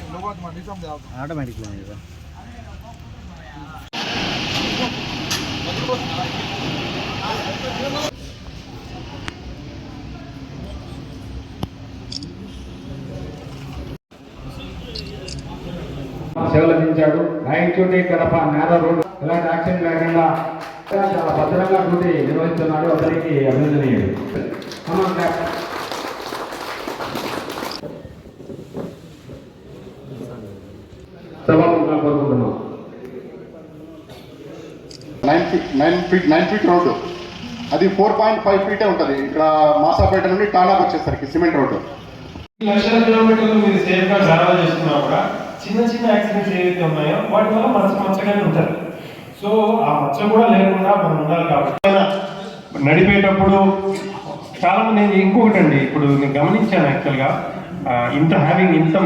Automatic సేవలందించాడు. Rayachoti Kadapa నేర road ఎలాంటి action లేకుండా చాలా భద్రంగా డ్యూటీ నిర్వహిస్తున్నాడు. అతనికి అభినందనీయుడు. సభాముఖంగా కోరుకుంటున్నాం. 9 ఫీట్ రోడ్డు, అది 4.5 ఫీటే ఉంటుంది. ఇక్కడ మాసాపేట నుండి టానాకు వచ్చేసరికి సిమెంట్ రోడ్డు. లక్షల కిలోమీటర్లు మీరు సేఫ్గా ట్రావెల్ చేస్తున్నా కూడా చిన్న చిన్న యాక్సిడెంట్స్ ఏవైతే ఉన్నాయో వాటి వల్ల మచ్చగానే ఉంటారు. సో ఆ మచ్చ కూడా లేకుండా మనం ఉండాలి. కాబట్టి నడిపేటప్పుడు చాలా మంది ఇంకొకటండి, ఇప్పుడు నేను గమనించాను యాక్చువల్గా ఇంత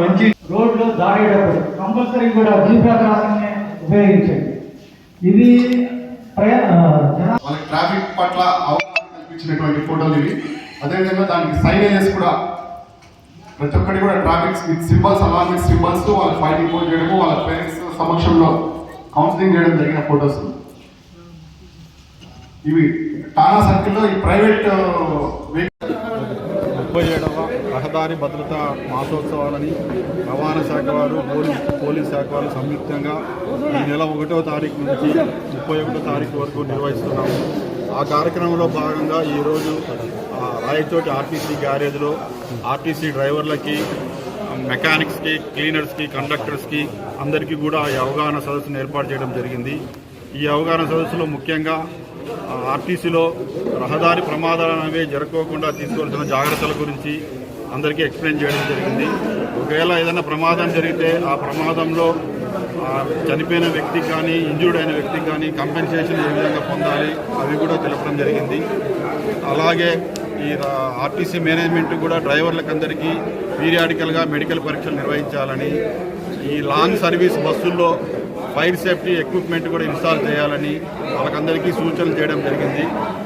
మంచి రోడ్లు దారేటప్పుడు కంపల్సరీ కూడా జీబ్రా క్రాసింగ్ ఉపయోగించండి. ఇది వాళ్ళకి ట్రాఫిక్ పట్ల అవగాహన కల్పించినటువంటి ఫోటోలు ఇవి. అదేవిధంగా దానికి సైనేజెస్ కూడా ప్రతి ఒక్కటి కూడా ట్రాఫిక్ సింబల్స్, అలాంగ్ సింబల్స్ వాళ్ళకి ఫైటింగ్ పోల్ చేయడము, వాళ్ళ పేరెంట్స్ సమక్షంలో కౌన్సిలింగ్ చేయడం జరిగిన ఫొటోస్ ఇవి. టానా సర్కిల్లో ఈ ప్రైవేట్ 37వ రహదారి భద్రతా మాసోత్సవాలని రవాణా శాఖ వారు, పోలీస్ శాఖ వారు సంయుక్తంగా ఈ నెల 1వ తారీఖు నుంచి 31వ తారీఖు వరకు నిర్వహిస్తున్నాము. ఆ కార్యక్రమంలో భాగంగా ఈరోజు రాయచోటి ఆర్టీసీ గ్యారేజ్లో ఆర్టీసీ డ్రైవర్లకి, మెకానిక్స్కి, క్లీనర్స్కి, కండక్టర్స్కి అందరికీ కూడా ఈ అవగాహన సదస్సును ఏర్పాటు చేయడం జరిగింది. ఈ అవగాహన సదస్సులో ముఖ్యంగా ఆర్టీసీలో రహదారి ప్రమాదాలు అనేవి జరగకుండా తీసుకోవాల్సిన జాగ్రత్తల గురించి అందరికీ ఎక్స్ప్లెయిన్ చేయడం జరిగింది. ఒకవేళ ఏదైనా ప్రమాదం జరిగితే ఆ ప్రమాదంలో చనిపోయిన వ్యక్తికి కానీ, ఇంజూర్డ్ అయిన వ్యక్తికి కానీ కంపెన్సేషన్ ఏ విధంగా పొందాలి అవి కూడా తెలపడం జరిగింది. అలాగే ఈ ఆర్టీసీ మేనేజ్మెంట్ కూడా డ్రైవర్లకు అందరికీ పీరియాడికల్గా మెడికల్ పరీక్షలు నిర్వహించాలని, ఈ లాంగ్ సర్వీస్ బస్సుల్లో ఫైర్ సేఫ్టీ ఎక్విప్మెంట్ కూడా ఇన్స్టాల్ చేయాలని వాళ్ళకందరికీ సూచనలు చేయడం జరిగింది.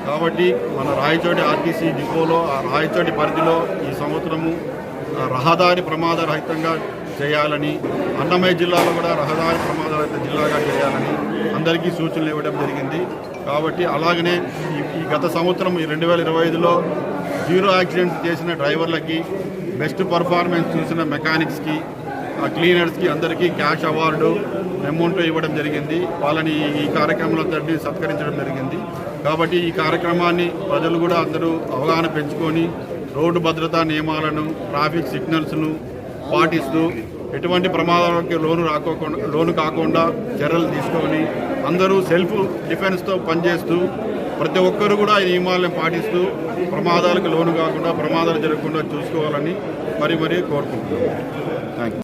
కాబట్టి మన రాయచోటి ఆర్టీసీ డిపోలో, రాయచోటి పరిధిలో ఈ సంవత్సరము రహదారి ప్రమాద రహితంగా చేయాలని, అన్నమయ్య జిల్లాలో కూడా రహదారి ప్రమాదరహిత జిల్లాగా చేయాలని అందరికీ సూచనలు ఇవ్వడం జరిగింది. కాబట్టి అలాగనే ఈ గత సంవత్సరం 2025లో 0 యాక్సిడెంట్స్ చేసిన డ్రైవర్లకి, బెస్ట్ పర్ఫార్మెన్స్ చూసిన మెకానిక్స్కి, క్లీనర్స్కి అందరికీ క్యాష్ అవార్డు అమౌంట్ ఇవ్వడం జరిగింది. వాళ్ళని ఈ కార్యక్రమంలో అందరినీ సత్కరించడం జరిగింది. కాబట్టి ఈ కార్యక్రమాన్ని ప్రజలు కూడా అందరూ అవగాహన పెంచుకొని రోడ్డు భద్రతా నియమాలను, ట్రాఫిక్ సిగ్నల్స్ను పాటిస్తూ ఎటువంటి ప్రమాదాలకి లోను కాకుండా చర్యలు తీసుకొని అందరూ సెల్ఫ్ డిఫెన్స్తో పనిచేస్తూ ప్రతి ఒక్కరు కూడా ఈ నియమాలను పాటిస్తూ ప్రమాదాలకు లోను కాకుండా, ప్రమాదాలు జరగకుండా చూసుకోవాలని మరీ కోరుకుంటున్నాను. Thank you.